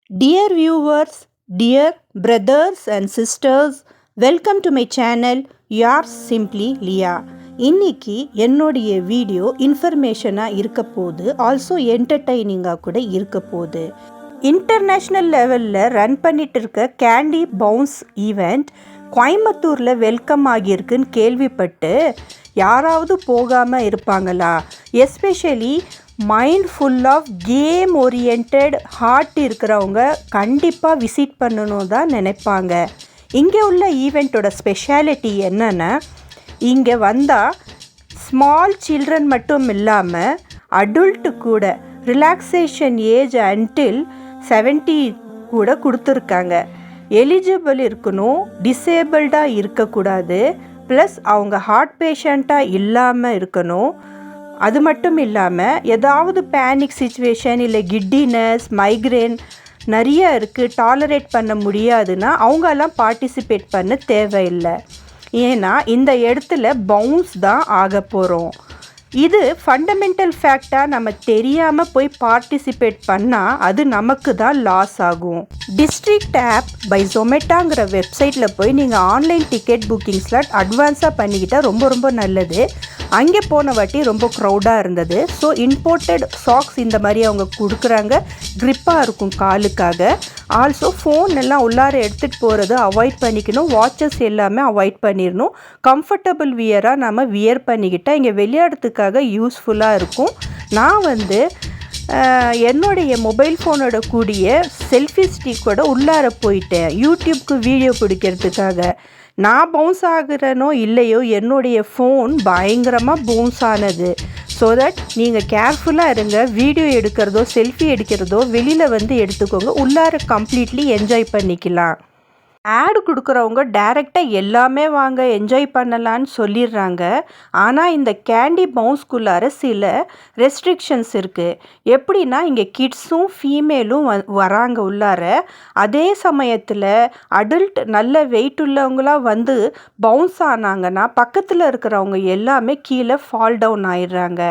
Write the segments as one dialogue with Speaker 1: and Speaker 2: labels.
Speaker 1: Dear viewers, dear brothers and sisters, welcome to my channel, yours simply Liya. இன்னைக்கு என்னுடைய video இன்ஃபர்மேஷனாக இருக்க போது, also என்டர்டைனிங்காக கூட இருக்க போகுது. இன்டர்நேஷ்னல் லெவலில் ரன் பண்ணிட்டு இருக்க கேண்டி பவுன்ஸ் ஈவெண்ட் கோயம்புத்தூரில் வெல்கம் ஆகியிருக்குன்னு கேள்விப்பட்டு யாராவது போகாமல் இருப்பாங்களா? Especially mind full of game orient heart இருக்கிறவங்க கண்டிப்பாக விசிட் பண்ணணும் தான் நினைப்பாங்க. இங்கே உள்ள ஈவெண்ட்டோட ஸ்பெஷாலிட்டி என்னென்னா, இங்கே வந்தால் ஸ்மால் சில்ட்ரன் மட்டும் இல்லாமல் அடல்ட்டு கூட ரிலாக்ஸேஷன் ஏஜ் அன்டில் 70 கூட கொடுத்துருக்காங்க. எலிஜிபிள் இருக்கணும், டிசேபிள்டாக இருக்கக்கூடாது, ப்ளஸ் அவங்க ஹார்ட் பேஷண்ட்டாக இல்லாமல் இருக்கணும். அது மட்டும் இல்லாமல் ஏதாவது பேனிக் சிச்சுவேஷன் இல்லை கிட்டினஸ், மைக்ரேன் நிறைய இருக்குது, டாலரேட் பண்ண முடியாதுன்னா அவங்கெல்லாம் பார்ட்டிசிபேட் பண்ண தேவையில்லை. ஏன்னா இந்த இடத்துல பவுன்ஸ் தான் ஆக போகிறோம். இது ஃபண்டமெண்டல் ஃபேக்டாக நம்ம தெரியாமல் போய் பார்ட்டிசிபேட் பண்ணால் அது நமக்கு தான் லாஸ் ஆகும். டிஸ்ட்ரிக்ட் ஆப் பை ஜொமேட்டோங்கிற வெப்சைட்டில் போய் நீங்கள் ஆன்லைன் டிக்கெட் புக்கிங் ஸ்லாட் அட்வான்ஸாக பண்ணிக்கிட்டால் ரொம்ப ரொம்ப நல்லது. அங்கே போன வாட்டி ரொம்ப க்ரௌடாக இருந்தது. ஸோ இம்போர்ட்டட் சாக்ஸ் இந்த மாதிரி அவங்க கொடுக்குறாங்க, க்ரிப்பாக இருக்கும் காலுக்காக. ஆல்சோ ஃபோன் எல்லாம் உள்ளார எடுத்துகிட்டு போகிறது அவாய்ட் பண்ணிக்கணும், வாட்சஸ் எல்லாமே அவாய்ட் பண்ணிடணும். கம்ஃபர்டபுள் வியராக நம்ம வியர் பண்ணிக்கிட்டால் இங்கே விளையாடுறதுக்காக யூஸ்ஃபுல்லாக இருக்கும். நான் என்னுடைய மொபைல் ஃபோனோட கூடிய செல்ஃபி ஸ்டிக்கோட உள்ளார போயிட்டேன் யூடியூப்க்கு வீடியோ பிடிக்கிறதுக்காக. நான் பவுன்ஸ் ஆகிறனோ இல்லையோ என்னுடைய ஃபோன் பயங்கரமாக பவுன்ஸ் ஆனது. ஸோ தட் நீங்கள் கேர்ஃபுல்லாக இருங்க. வீடியோ எடுக்கிறதோ செல்ஃபி எடுக்கிறதோ வெளியில் எடுத்துக்கோங்க, உள்ளார கம்ப்ளீட்லி என்ஜாய் பண்ணிக்கலாம். ஆடு கொடுக்குறவங்க டைரெக்டாக எல்லாமே வாங்க என்ஜாய் பண்ணலான்னு சொல்லிடுறாங்க. ஆனால் இந்த கேண்டி பவுன்ஸ்குள்ளார சில ரெஸ்ட்ரிக்ஷன்ஸ் இருக்குது. எப்படின்னா, இங்கே கிட்ஸும் ஃபீமேலும் வராங்க உள்ளார. அதே சமயத்தில் அடல்ட் நல்ல வெயிட் உள்ளவங்களாம் பவுன்ஸ் ஆனாங்கன்னா பக்கத்தில் இருக்கிறவங்க எல்லாமே கீழே ஃபால் டவுன் ஆயிடுறாங்க.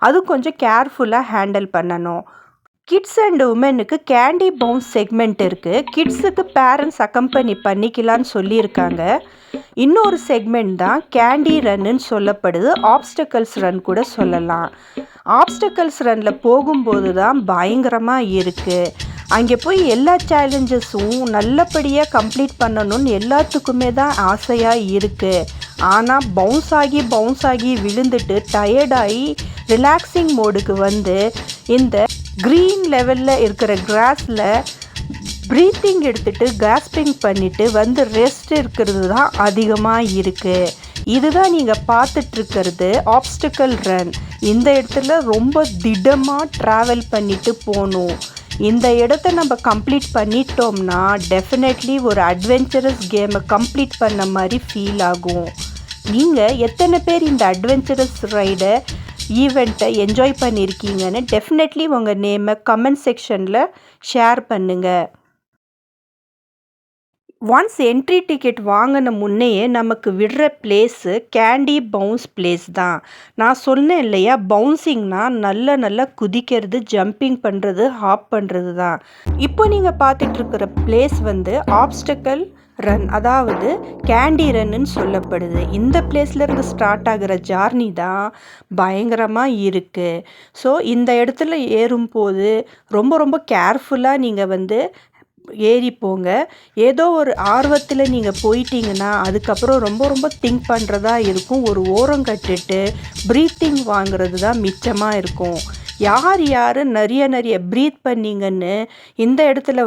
Speaker 1: அது கொஞ்சம் கேர்ஃபுல்லாக ஹேண்டில் பண்ணணும். கிட்ஸ் அண்ட் உமனுக்கு கேண்டி பவுன்ஸ் செக்மெண்ட் இருக்குது. கிட்ஸுக்கு பேரண்ட்ஸ் அக்கம்பனி பண்ணிக்கலான்னு சொல்லியிருக்காங்க. இன்னொரு செக்மெண்ட் தான் கேண்டி ரன்னுன்னு சொல்லப்படுது, ஆப்ஸ்டக்கல்ஸ் ரன் கூட சொல்லலாம். ஆப்ஸ்டக்கல்ஸ் ரன்னில் போகும்போது தான் பயங்கரமாக இருக்குது. அங்கே போய் எல்லா சேலஞ்சஸும் நல்லபடியாக கம்ப்ளீட் பண்ணணும்னு எல்லாத்துக்குமே தான் ஆசையாக இருக்குது. ஆனால் பவுன்ஸ் ஆகி விழுந்துட்டு டயர்டாகி ரிலாக்ஸிங் மோடுக்கு இந்த க்ரீன் லெவலில் இருக்கிற கிராஸில் ப்ரீத்திங் எடுத்துகிட்டு காஸ்பிங் பண்ணிவிட்டு ரெஸ்ட் இருக்கிறது தான் அதிகமாக இருக்குது. இதுதான் நீங்கள் பார்த்துட்ருக்கிறது ஆப்ஸ்டிக்கல் ரன். இந்த இடத்துல ரொம்ப திடமாக ட்ராவல் பண்ணிட்டு போகணும். இந்த இடத்த நம்ம கம்ப்ளீட் பண்ணிட்டோம்னா டெஃபினெட்லி ஒரு அட்வென்ச்சரஸ் கேமை கம்ப்ளீட் பண்ண மாதிரி ஃபீல் ஆகும். நீங்கள் எத்தனை பேர் இந்த அட்வென்ச்சரஸ் ரைடை ஈவெண்ட்டை என்ஜாய் பண்ணியிருக்கீங்கன்னு டெஃபினெட்லி உங்கள் நேமை கமெண்ட் செக்ஷனில் ஷேர் பண்ணுங்கள். ஒன்ஸ் என்ட்ரி டிக்கெட் வாங்கின முன்னையே நமக்கு விடுற பிளேஸு கேண்டி பவுன்ஸ் பிளேஸ் தான். நான் சொன்னேன் இல்லையா, பவுன்சிங்னா நல்லா குதிக்கிறது, ஜம்பிங் பண்ணுறது, ஹாப் பண்ணுறது தான். இப்போ நீங்கள் பார்த்துட்ருக்கிற பிளேஸ் ஆப்ஸ்டக்கல் ரன், அதாவது கேண்டி ரன்னு சொல்லப்படுது. இந்த பிளேஸ்லேருந்து ஸ்டார்ட் ஆகிற ஜார்னி தான் பயங்கரமாக இருக்குது. ஸோ இந்த இடத்துல ஏறும்போது ரொம்ப கேர்ஃபுல்லாக நீங்கள் ஏறி போங்க. ஏதோ ஒரு ஆர்வத்தில் நீங்கள் போயிட்டீங்கன்னா அதுக்கப்புறம் ரொம்ப திங்க் பண்ணுறதா இருக்கும். ஒரு ஓரம் கட்டுட்டு ப்ரீத்திங் வாங்கிறது தான் மிச்சமாக இருக்கும். யார் நிறைய ப்ரீத் பண்ணிங்கன்னு இந்த இடத்துல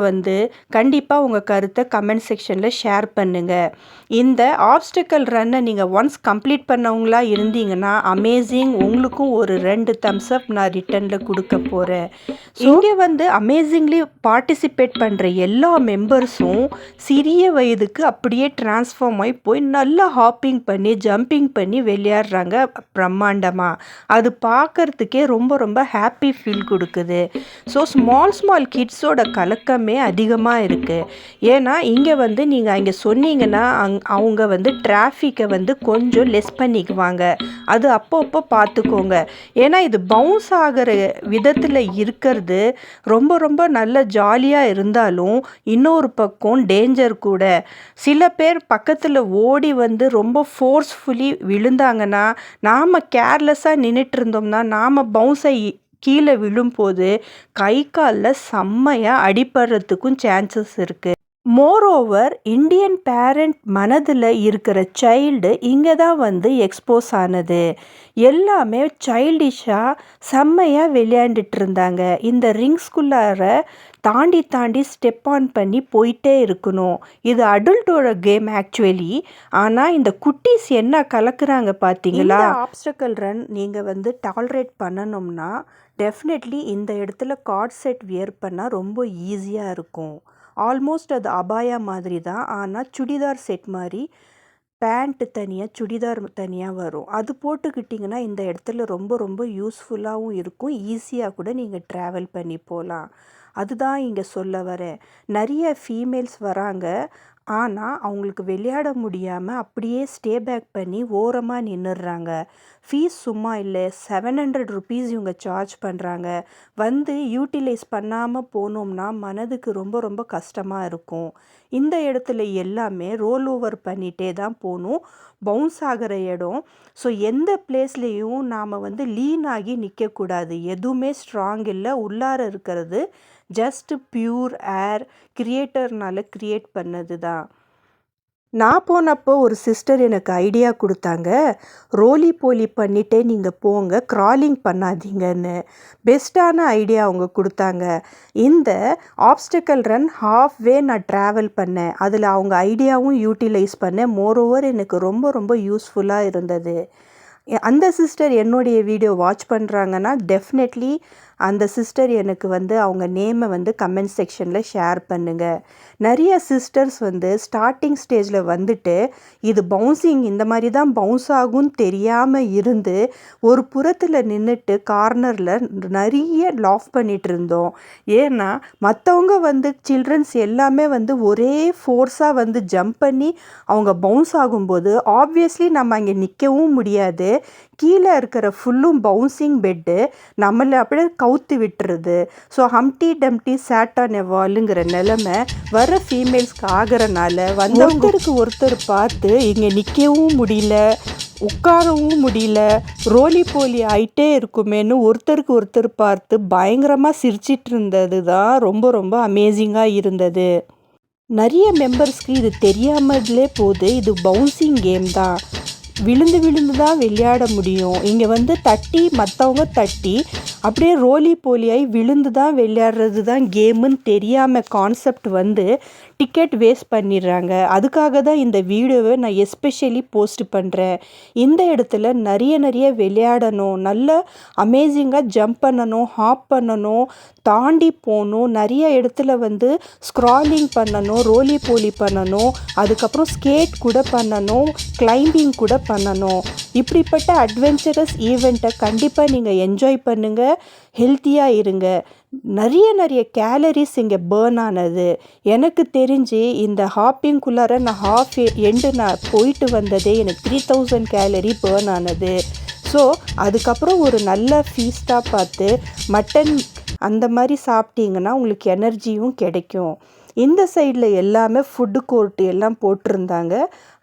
Speaker 1: கண்டிப்பாக உங்கள் கருத்தை கமெண்ட் செக்ஷனில் ஷேர் பண்ணுங்கள். இந்த ஆப்ஸ்டிக்கல் ரன்னை நீங்கள் ஒன்ஸ் கம்ப்ளீட் பண்ணவங்களா இருந்தீங்கன்னா அமேசிங். உங்களுக்கும் ஒரு 2 தம்ஸ் அப் நான் ரிட்டனில் கொடுக்க போகிறேன். இங்கே அமேசிங்லி பார்ட்டிசிபேட் பண்ணுற எல்லா மெம்பர்ஸும் சிறிய வயதுக்கு அப்படியே டிரான்ஸ்ஃபார்ம் ஆகி போய் நல்லா ஹாப்பிங் பண்ணி ஜம்பிங் பண்ணி விளையாடுறாங்க பிரம்மாண்டமாக. அது பார்க்குறதுக்கே ரொம்ப ஹாப்பி ஃபீல் கொடுக்குது. ஸோ ஸ்மால் கிட்ஸோட கலக்கமே அதிகமாக இருக்குது. ஏன்னா இங்கே வந்து நீங்கள் அங்கே சொன்னீங்கன்னா அவங்க வந்து டிராஃபிக்கை வந்து கொஞ்சம் லெஸ் பண்ணிக்குவாங்க. அது அப்பப்போ பார்த்துக்கோங்க. ஏன்னா இது பவுன்ஸ் ஆகிற விதத்தில் இருக்கிறது ரொம்ப நல்ல ஜாலியாக இருந்தாலும் இன்னொரு பக்கம் டேஞ்சர் கூட. சில பேர் பக்கத்தில் ஓடி வந்து ரொம்ப ஃபோர்ஸ்ஃபுல்லி விழுந்தாங்கன்னா, நாம் கேர்லெஸ்ஸாக நின்றுட்டு இருந்தோம்னா நாம் பவுன்ஸை கீழே விழும்போது கை காலில் செம்மையாக அடிபடுறதுக்கும் சான்சஸ் இருக்குது. மோரோவர் இந்தியன் பேரண்ட் மனதில் இருக்கிற சைல்டு இங்கே தான் வந்து எக்ஸ்போஸ் ஆனது. எல்லாமே சைல்டிஷாக செம்மையாக விளையாண்டுட்டு இருந்தாங்க. இந்த ரிங்ஸ்குள்ளார தாண்டி ஸ்டெப் ஆன் பண்ணி போயிட்டே இருக்கணும். இது அடல்ட்டோட கேம் ஆக்சுவலி. ஆனால் இந்த குட்டீஸ் என்ன கலக்குறாங்க பார்த்தீங்களா? ஆப்ஸ்டக்கல் ரன் நீங்கள் வந்து டாலரேட் பண்ணணும்னா டெஃபினெட்லி இந்த இடத்துல கார்ட் செட் வியர் பண்ணால் ரொம்ப ஈஸியாக இருக்கும். ஆல்மோஸ்ட் அது அபாயா மாதிரி தான். ஆனால் சுடிதார் செட் மாதிரி பேண்ட் தனியாக சுடிதார் தனியாக வரும். அது போட்டுக்கிட்டிங்கன்னா இந்த இடத்துல ரொம்ப யூஸ்ஃபுல்லாகவும் இருக்கும். ஈஸியாக கூட நீங்கள் ட்ராவல் பண்ணி போகலாம். அதுதான் இங்கே சொல்ல வரேன். நிறைய ஃபீமேல்ஸ் வராங்க. ஆனால் அவங்களுக்கு விளையாட முடியாமல் அப்படியே ஸ்டே பேக் பண்ணி ஓரமாக நின்றுடுறாங்க. ஃபீஸ் சும்மா இல்லை, 700 rupees இவங்க சார்ஜ் பண்ணுறாங்க. வந்து யூட்டிலைஸ் பண்ணாமல் போனோம்னா மனதுக்கு ரொம்ப கஷ்டமாக இருக்கும். இந்த இடத்துல எல்லாமே ரோல் ஓவர் பண்ணிகிட்டே தான் போகணும். பவுன்ஸ் ஆகிற இடம். ஸோ எந்த பிளேஸ்லேயும் நாம் வந்து லீன் ஆகி நிற்கக்கூடாது. எதுவுமே ஸ்ட்ராங் இல்லை. உள்ளார இருக்கிறது ஜஸ்ட் பியூர் ஏர் கிரியேட்டர்னால கிரியேட் பண்ணது தான். நான் போனப்போ ஒரு சிஸ்டர் எனக்கு ஐடியா கொடுத்தாங்க. ரோலி போலி பண்ணிட்டே நீங்கள் போங்க, க்ராலிங் பண்ணாதீங்கன்னு. பெஸ்ட்டான ஐடியா அவங்க கொடுத்தாங்க. இந்த ஆப்ஸ்டக்கல் ரன் ஹாஃப்வே நான் ட்ராவல் பண்ணேன். அதில் அவங்க ஐடியாவும் யூட்டிலைஸ் பண்ணேன். மோரோவர் எனக்கு ரொம்ப யூஸ்ஃபுல்லாக இருந்தது. அந்த சிஸ்டர் என்னுடைய வீடியோ வாட்ச் பண்ணுறாங்கன்னா டெஃபினெட்லி அந்த சிஸ்டர் எனக்கு வந்து அவங்க நேமை வந்து கமெண்ட் செக்ஷனில் ஷேர் பண்ணுங்கள். நிறைய சிஸ்டர்ஸ் வந்து ஸ்டார்டிங் ஸ்டேஜில் வந்துட்டு இது பவுன்சிங் இந்த மாதிரி தான் பவுன்ஸ் ஆகும்னு தெரியாமல் இருந்து ஒரு புறத்தில் நின்றுட்டு கார்னரில் நிறைய லாஃப் பண்ணிகிட்டு இருந்தோம். ஏன்னா மற்றவங்க வந்து சில்ட்ரன்ஸ் எல்லாமே வந்து ஒரே ஃபோர்ஸாக வந்து ஜம்ப் பண்ணி அவங்க பவுன்ஸ் ஆகும்போது ஆப்வியஸ்லி நம்ம அங்கே நிற்கவும் முடியாது. கீழே இருக்கிற ஃபுல்லும் பவுன்சிங் பெட்டு நம்மளை அப்படியே கவுத்து விட்டுருது. ஸோ ஹம்டி டம்டி சேட்டான் எவாலுங்கிற நிலமை வர ஃபீமேல்ஸ்க்கு ஆகிறனால வந்து ஒருத்தர் பார்த்து இங்கே நிற்கவும் முடியல, உட்காரவும் முடியல, ரோலி போலி ஆகிட்டே இருக்குமேன்னு ஒருத்தர் பார்த்து பயங்கரமாக சிரிச்சிட்டு இருந்தது தான் ரொம்ப அமேசிங்காக இருந்தது. நிறைய மெம்பர்ஸ்க்கு இது தெரியாமலே போகுது. இது பவுன்சிங் கேம் தான். விழுந்து தான் விளையாட முடியும். இங்கே வந்து தட்டி மற்றவங்க தட்டி அப்படியே ரோலி போலியாகி விழுந்து தான் விளையாடுறது தான் கேமுன்னு தெரியாமல் கான்செப்ட் வந்து டிக்கெட் வேஸ்ட் பண்ணிடுறாங்க. அதுக்காக தான் இந்த வீடியோவை நான் எஸ்பெஷலி போஸ்ட் பண்ணுறேன். இந்த இடத்துல நிறைய விளையாடணும், நல்ல அமேசிங்காக ஜம்ப் பண்ணணும், ஹாப் பண்ணணும், தாண்டி போகணும், நிறைய இடத்துல வந்து ஸ்க்ராலிங் பண்ணணும், ரோலி போலி பண்ணணும், அதுக்கப்புறம் ஸ்கேட் கூட பண்ணணும், கிளைம்பிங் கூட பண்ணணும். இப்படிப்பட்ட அட்வென்ச்சரஸ் ஈவெண்ட்டை கண்டிப்பாக நீங்கள் என்ஜாய் பண்ணுங்கள். ஹெல்த்தியாக இருங்க. நிறைய கேலரிஸ் இங்கே பேர்ன் ஆனது. எனக்கு தெரிஞ்சு இந்த ஹாப்பிங்குள்ளார நான் நான் போயிட்டு வந்ததே எனக்கு 3000 கேலரி பேர்ன் ஆனது. ஸோ அதுக்கப்புறம் ஒரு நல்ல ஃபீஸ்ட்டாக பார்த்து மட்டன் அந்த மாதிரி சாப்பிட்டீங்கன்னா உங்களுக்கு எனர்ஜியும் கிடைக்கும். இந்த சைடில் எல்லாமே ஃபுட்டு கோர்ட்டு எல்லாம் போட்டிருந்தாங்க.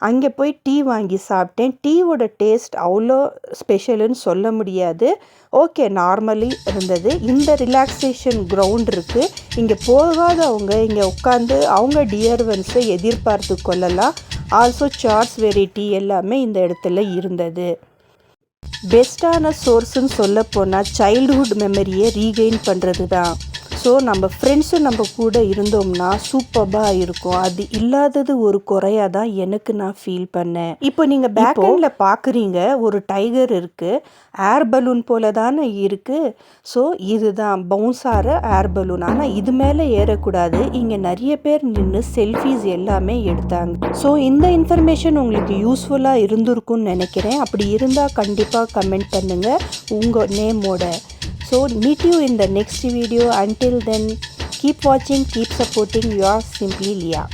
Speaker 1: அங்கே போய் டீ வாங்கி சாப்பிட்டேன். டீயோட டேஸ்ட் அவ்வளோ ஸ்பெஷலுன்னு சொல்ல முடியாது. ஓகே, நார்மலி இருந்தது. இந்த ரிலாக்ஸேஷன் கிரவுண்ட் இருக்குது. இங்கே போகாதவங்க இங்கே உட்காந்து அவங்க டியர்வன்ஸை எதிர்பார்த்து கொள்ளலாம். ஆல்சோ சார்ட்ஸ் வெரைட்டி எல்லாமே இந்த இடத்துல இருந்தது. பெஸ்ட்டான சோர்ஸுன்னு சொல்ல போனால் சைல்டுஹுட் மெமரியை ரீகெயின் பண்ணுறது தான். ஸோ நம்ம ஃப்ரெண்ட்ஸும் நம்ம கூட இருந்தோம்னா சூப்பராக இருக்கும். அது இல்லாதது ஒரு குறையாக தான் எனக்கு நான் ஃபீல் பண்ணேன். இப்போ நீங்கள் பேக்ரவுண்டில் பார்க்குறீங்க, ஒரு டைகர் இருக்குது. ஏர் பலூன் போல தானே இருக்குது. ஸோ இதுதான் பவுன்ஸ் ஆகிற ஏர் பலூன். ஆனால் இது மேலே ஏறக்கூடாது. இங்கே நிறைய பேர் நின்று செல்ஃபீஸ் எல்லாமே எடுத்தாங்க. ஸோ இந்த இன்ஃபர்மேஷன் உங்களுக்கு யூஸ்ஃபுல்லாக இருந்திருக்கும்னு நினைக்கிறேன். அப்படி இருந்தால் கண்டிப்பாக கமெண்ட் பண்ணுங்கள் உங்கள் நேமோட. So meet you in the next video. Until then, keep watching, keep supporting. Yours simply, Leah.